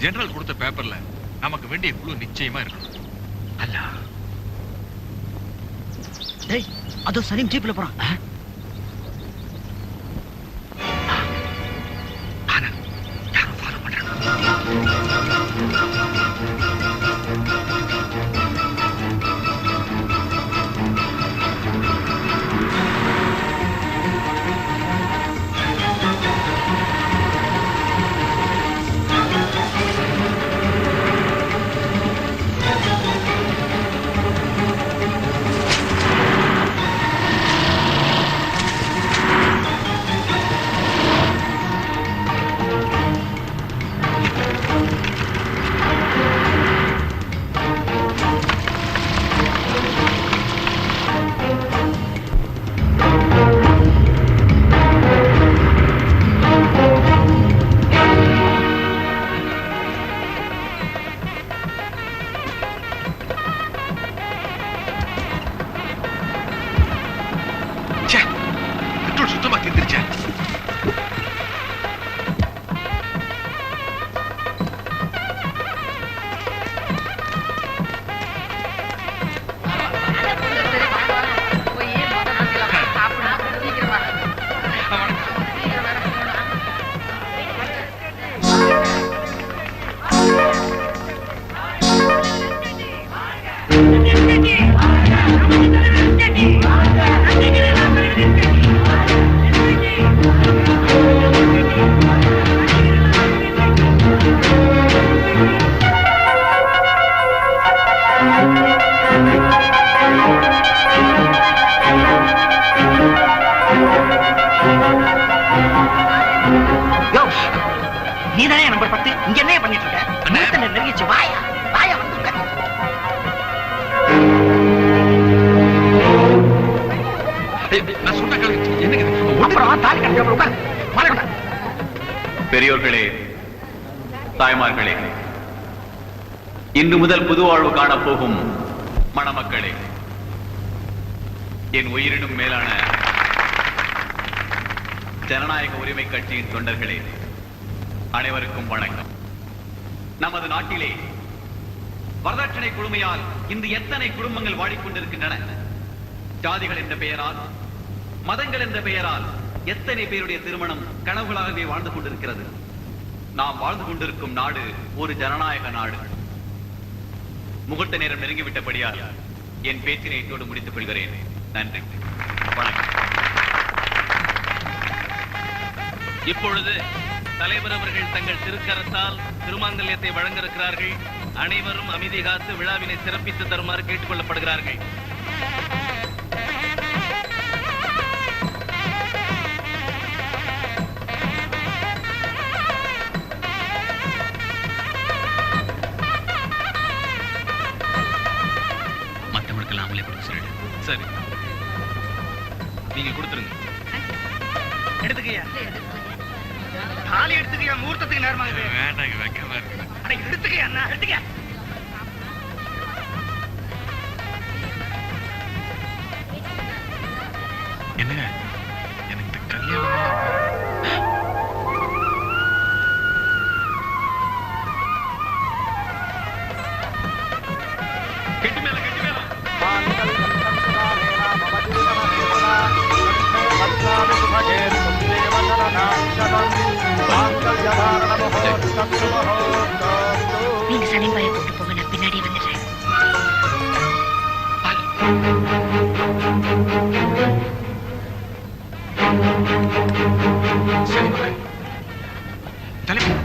General கொடுத்த பேப்பர்ல நமக்கு வேண்டிய குழு நிச்சயமா இருக்கணும். அல்ல டேய், அதோ சலீம் ஜீப்ல போறான். யாரும் ஃபாலோ பண்றாங்க. சுத்தமா கிந்திருச்சேன். நீதானே நம்பர் 10. இங்க என்ன பண்ணிட்டு இருக்க? நெருங்கிச்சு. வாயா வாயா வந்து நான் சொன்ன பெரியோர்களே, தாய்மார்களே, இன்று முதல் புது வாழ்வு காணப்போகும் மணமக்களே, என் உயிரினும் மேலான ஜனநாயக உரிமை கட்சியின் தொண்டர்களே, அனைவருக்கும் வணக்கம். நமது நாட்டிலே வரதட்சணை கொடுமையால் இன்று எத்தனை குடும்பங்கள் வாடிக்கொண்டிருக்கின்றன. ஜாதிகள் என்ற பெயரால், மதங்கள் என்ற பெயரால் எத்தனை பேருடைய திருமணம் கனவுகளாகவே வாழ்ந்து கொண்டிருக்கிறது. நாம் வாழ்ந்து கொண்டிருக்கும் நாடு ஒரு ஜனநாயக நாடு. முகூர்த்த நேரம் நெருங்கிவிட்டபடியால் என் பேச்சினை இத்தோடு முடித்துக் கொள்கிறேன். நன்றி, வணக்கம். இப்பொழுது தலைவர் அவர்கள் தங்கள் திருக்கரத்தால் திருமாங்கல்யத்தை வழங்க இருக்கிறார்கள். அனைவரும் அமைதி காத்து விழாவினை சிறப்பித்து தருமாறு கேட்டுக் கொள்ளப்படுகிறார்கள். மற்றவர்களுக்கெல்லாம் அவங்களே கொடுக்க சொல்லு. சரி, நீங்க கொடுத்துருங்க. எடுத்துக்கையா தாலி எடுத்துக்கையா, முகூர்த்தத்துக்கு நேரமாக வேண்டாங்க, வைக்கமா இருக்கு. எடுத்துக்கையா அண்ணா, எடுத்துக்க. என்னங்க எனக்கு இந்த கல்யாணம் கெட்டி மேல கெட்டி மேல நீங்க சலீம் பாயை கூட்டு போங்க, நான் பின்னாடியே வந்துடுறேன். சரி தலைவர்.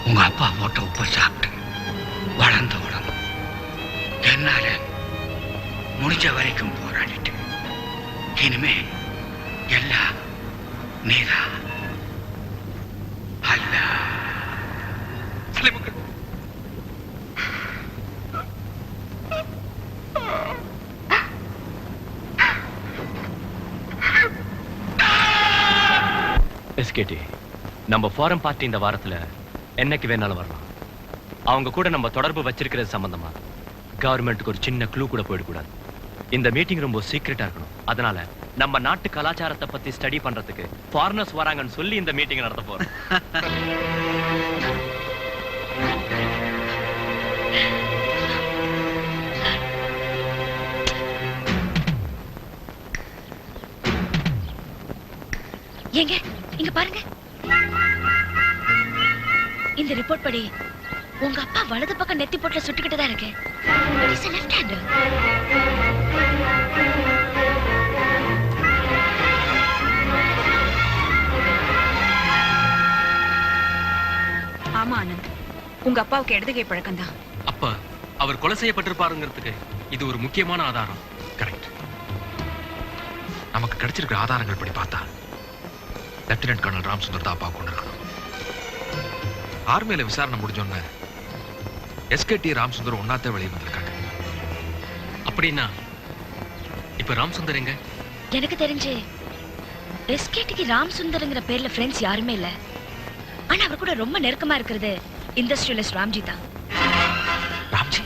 உங்க அப்பா போட்ட உப்பு சாப்பிட்டு வளர்ந்த உடம்பு என்னால முடிஞ்ச வரைக்கும் போராடிட்டு இனிமே எல்லாம் நீதான் அல்ல. எஸ்கேடி, நம்ம ஃபாரம் பார்ட்டி இந்த வாரத்துல என்னைக்கு வேணாலும் வரலாம். அவங்க கூட நம்ம தொடர்பு வச்சிருக்கிறது சம்பந்தமா கவர்மெண்ட்டுக்கு ஒரு சின்ன க்ளூ கூட போயிடக்கூடாது. இந்த மீட்டிங் ரொம்ப சீக்கிரட்டா இருக்கணும். அதனால நம்ம நாட்டு கலாச்சாரத்தை பத்தி ஸ்டடி பண்றதுக்கு ஃபாரினர்ஸ் வராங்கன்னு சொல்லி இந்த மீட்டிங் நடத்த போறோம். ஏங்க இங்க பாருங்க. இந்த ரிப்போர்ட் படி உங்க அப்பா வலது பக்கம் நெத்தி போட்டுல சுட்டுக்கிட்டு தான் இருக்கு. It's left hand. ஆமா ஆனந்த், உங்க அப்பாவுக்கு இடதுகை பழக்கம் தான். அப்ப அவர் கொலை செய்யப்பட்டிருப்பாருங்கிறதுக்கு இது ஒரு முக்கியமான ஆதாரம். கரெக்ட். நமக்கு கிடைச்சிருக்கிற ஆதாரங்கள் படி பார்த்தா லெப்டினன்ட் கர்னல் ராம்சுந்தர் தான் அப்பா கொண்டு இருக்கணும். ஆர்மியில விசாரணை முடிஞ்சோன்னு எஸ்கேடி ராம்சுந்தர் ஒன்னாத்தே வெளியே வந்திருக்காங்க. அப்படின்னா இப்ப ராம்சுந்தர் எங்க? எனக்கு தெரிஞ்சு எஸ்கேடிக்கு ராம்சுந்தர்ங்கிற பேர்ல ஃப்ரெண்ட்ஸ் யாருமே இல்ல. ஆனா அவர் கூட ரொம்ப நெருக்கமா இருக்கிறது இண்டஸ்ட்ரியலிஸ்ட் ராம்ஜி தான். ராம்ஜி?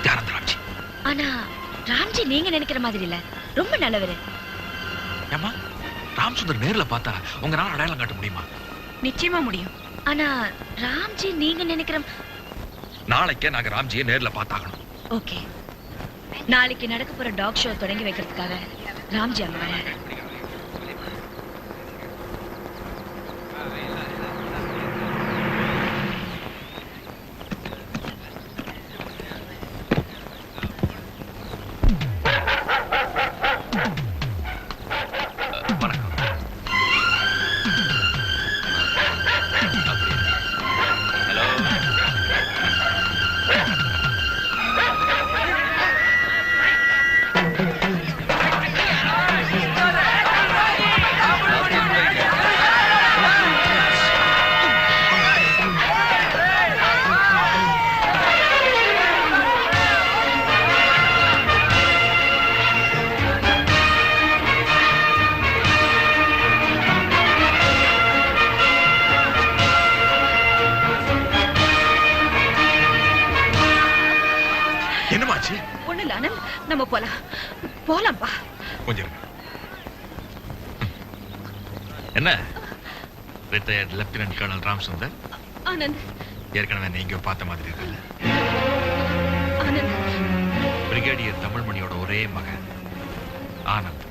யார் அந்த ராம்ஜி? ஆனா ராம்ஜி நீங்க நினைக்கிற மாதிரி இல்ல, ரொம்ப நல்லவரு. ஏமா, ராம்சுந்தர் நேர்ல பார்த்தா உங்களால அடையாளம் காட்ட முடியுமா? நிச்சயமா முடியும். ஆனா ராம்ஜி நீங்க நினைக்கிற நாளைக்கே நாங்க ராம்ஜியை நேர்ல பார்த்தாகணும். ஓகே, நாளைக்கு நடக்க போற டாக் ஷோ தொடங்கி வைக்கிறதுக்காக ராம்ஜி அங்க வராரு. ஒண்ணு இல்ல ஆனந்த், நம்ம போலாம்பா. கொஞ்சம் என்ன retired lieutenant colonel Ramsundar? Anand, ஏற்கனவே நீங்க பார்த்த மாதிரி இருக்குல்ல. ஆனந்த், பிரிகேடியர் தமிழ்மணியோட ஒரே மகன் ஆனந்த்.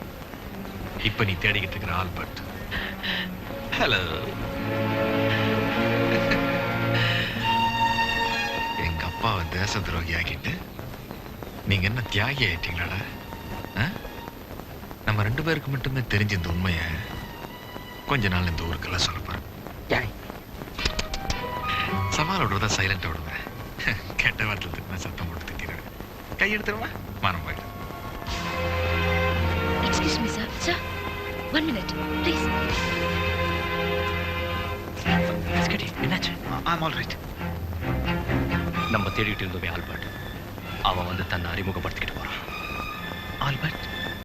இப்ப நீ தேடிக்கிட்டு இருக்கிற ஆல்பர்ட். ஹலோ. எங்க அப்பாவை தேச துரோகி ஆக்கிட்டு நீங்க என்ன தியாகி ஆயிட்டீங்களாடா? நம்ம 2 பேருக்கு மட்டுமே தெரிஞ்ச இந்த உண்மைய கொஞ்ச நாள் இந்த ஊருக்கெல்லாம் சொல்ல போறேன். சவால் விடுறதா சைலண்டா விடுவேன். கெட்ட வார்த்தை திட்டினா சத்தம் போட்டு திட்டிடுவேன். கையெடுத்துருவா மானம் போயிடும். Excuse me sir. Sir 1 minute please. எஸ்கேடி என்னாச்சு? I'm all right. நம்ம தேடிட்டு இருந்தோமே ஆல்பர்ட், அவன் வந்து தன்னை அறிமுகப்படுத்திக்கிட்டு போறான். ஆல்பர்ட்